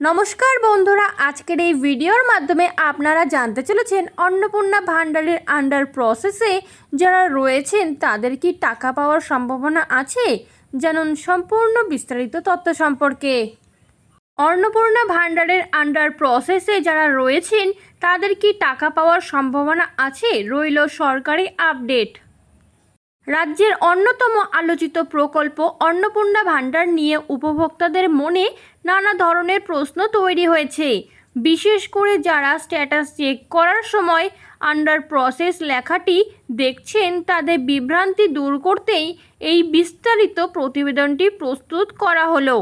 নমস্কার বন্ধুরা, আজকের এই ভিডিওর মাধ্যমে আপনারা জানতে চলেছেন অন্নপূর্ণা ভান্ডারের আন্ডার প্রসেসে যারা রয়েছেন তাদের কি টাকা পাওয়ার সম্ভাবনা আছে। জানুন সম্পূর্ণ বিস্তারিত তথ্য সম্পর্কে। অন্নপূর্ণা ভান্ডারের আন্ডার প্রসেসে যারা রয়েছেন তাদের কি টাকা পাওয়ার সম্ভাবনা আছে, রইল সরকারি আপডেট। রাজ্যের অন্যতম আলোচিত প্রকল্প অন্নপূর্ণা ভান্ডার নিয়ে উপভোক্তাদের মনে নানা ধরনের প্রশ্ন তৈরি হয়েছে। বিশেষ করে যারা স্ট্যাটাস চেক করার সময় আন্ডার প্রসেস লেখাটি দেখছেন তাদের বিভ্রান্তি দূর করতেই এই বিস্তারিত প্রতিবেদনটি প্রস্তুত করা হলো।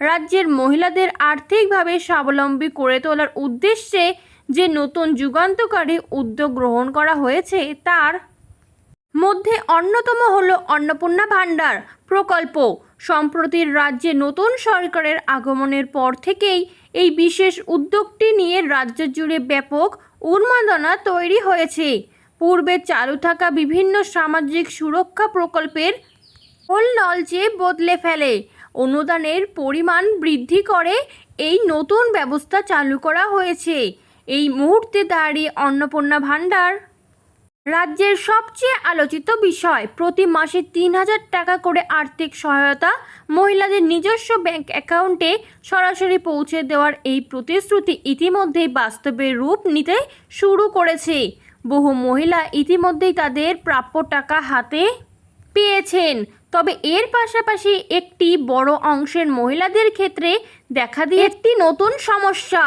রাজ্যের মহিলাদের আর্থিকভাবে স্বাবলম্বী করে তোলার উদ্দেশ্যে যে নতুন যুগান্তকারী উদ্যোগ গ্রহণ করা হয়েছে তার মধ্যে অন্যতম হল অন্নপূর্ণা ভান্ডার প্রকল্প। সম্প্রতি রাজ্যে নতুন সরকারের আগমনের পর থেকেই এই বিশেষ উদ্যোগটি নিয়ে রাজ্য জুড়ে ব্যাপক উন্মাদনা তৈরি হয়েছে। পূর্বে চালু থাকা বিভিন্ন সামাজিক সুরক্ষা প্রকল্পের মূল নলচে বদলে ফেলে অনুদানের পরিমাণ বৃদ্ধি করে এই নতুন ব্যবস্থা চালু করা হয়েছে। এই মুহূর্তে দাঁড়িয়ে অন্নপূর্ণা ভান্ডার রাজ্যের সবচেয়ে আলোচিত বিষয়। প্রতি মাসে ৩,০০০ টাকা করে আর্থিক সহায়তা মহিলাদের নিজস্ব ব্যাংক অ্যাকাউন্টে সরাসরি পৌঁছে দেওয়ার এই প্রতিশ্রুতি ইতিমধ্যেই বাস্তবে রূপ নিতে শুরু করেছে। বহু মহিলা ইতিমধ্যেই তাদের প্রাপ্য টাকা হাতে পেয়েছেন। তবে এর পাশাপাশি একটি বড় অংশের মহিলাদের ক্ষেত্রে দেখা দিয়ে একটি নতুন সমস্যা।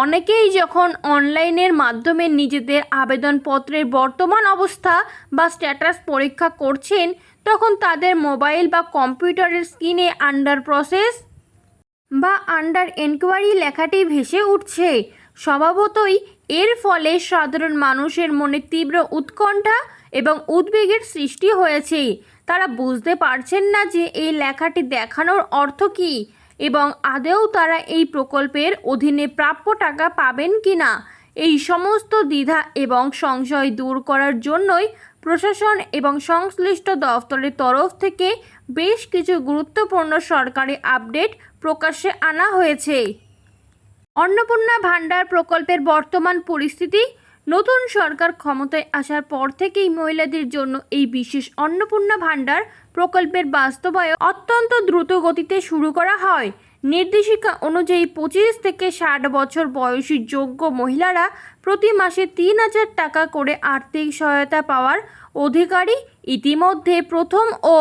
অনেকেই যখন অনলাইনের মাধ্যমে নিজেদের আবেদনপত্রের বর্তমান অবস্থা বা স্ট্যাটাস পরীক্ষা করছেন তখন তাদের মোবাইল বা কম্পিউটারের স্ক্রিনে আন্ডার প্রসেস বা আন্ডার এনকোয়ারি লেখাটি ভেসে উঠছে। স্বভাবতই এর ফলে সাধারণ মানুষের মনে তীব্র উৎকণ্ঠা এবং উদ্বেগের সৃষ্টি হয়েছে। তারা বুঝতে পারছেন না যে এই লেখাটি দেখানোর অর্থ কী এবং আদৌ তারা এই প্রকল্পের অধীনে প্রাপ্য টাকা পাবেন কি না। এই সমস্ত দ্বিধা এবং সংশয় দূর করার জন্যই প্রশাসন এবং সংশ্লিষ্ট দফতরের তরফ থেকে বেশ কিছু গুরুত্বপূর্ণ সরকারি আপডেট প্রকাশ্যে আনা হয়েছে। অন্নপূর্ণা ভান্ডার প্রকল্পের বর্তমান পরিস্থিতি। নতুন সরকার ক্ষমতায় আসার পর থেকেই মহিলাদের জন্য এই বিশেষ অন্নপূর্ণা ভান্ডার প্রকল্পের বাস্তবায়ন অত্যন্ত দ্রুত গতিতে শুরু করা হয়। নির্দেশিকা অনুযায়ী 25 থেকে 60 বছর বয়সী যোগ্য মহিলারা প্রতি মাসে ৩,০০০ টাকা করে আর্থিক সহায়তা পাওয়ার অধিকারী। ইতিমধ্যে প্রথম ও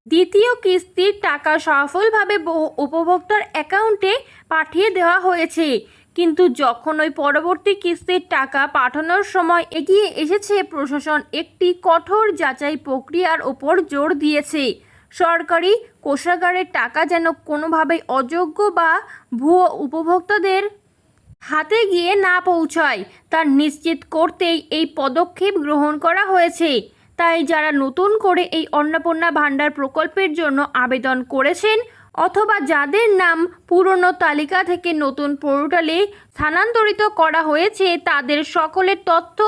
দ্বিতীয় কিস্তির টাকা সফলভাবে বহু উপভোক্তার অ্যাকাউন্টে পাঠিয়ে দেওয়া হয়েছে। কিন্তু যখন ওই পরবর্তী কিস্তির টাকা পাঠানোর সময় এগিয়ে এসেছে, প্রশাসন একটি কঠোর যাচাই প্রক্রিয়ার ওপর জোর দিয়েছে। সরকারি কোষাগারের টাকা যেন কোনোভাবেই অযোগ্য বা ভুয়ো উপভোক্তাদের হাতে গিয়ে না পৌঁছায় তা নিশ্চিত করতেই এই পদক্ষেপ গ্রহণ করা হয়েছে। তাই যারা নতুন করে এই অন্নপূর্ণা ভান্ডার প্রকল্পের জন্য আবেদন করেছেন অথবা যাদের নাম পুরনো তালিকা থেকে নতুন পোর্টালে স্থানান্তরিত করা হয়েছে তাদের সকলের তথ্য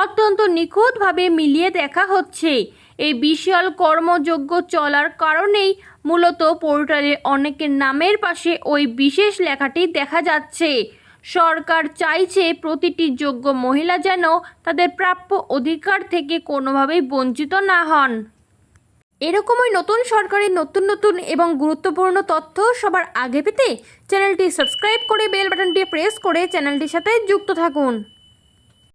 অত্যন্ত নিখুঁতভাবে মিলিয়ে দেখা হচ্ছে। এই বিশাল কর্মযজ্ঞ চলার কারণেই মূলত পোর্টালে অনেকের নামের পাশে ওই বিশেষ লেখাটি দেখা যাচ্ছে। সরকার চাইছে প্রতিটি যোগ্য মহিলা যেন তাদের প্রাপ্য অধিকার থেকে কোনোভাবেই বঞ্চিত না হন। এরকমই নতুন সরকারের নতুন এবং গুরুত্বপূর্ণ তথ্য সবার আগে পেতে চ্যানেলটি সাবস্ক্রাইব করে বেল বাটনটি প্রেস করে চ্যানেলটির সাথে যুক্ত থাকুন।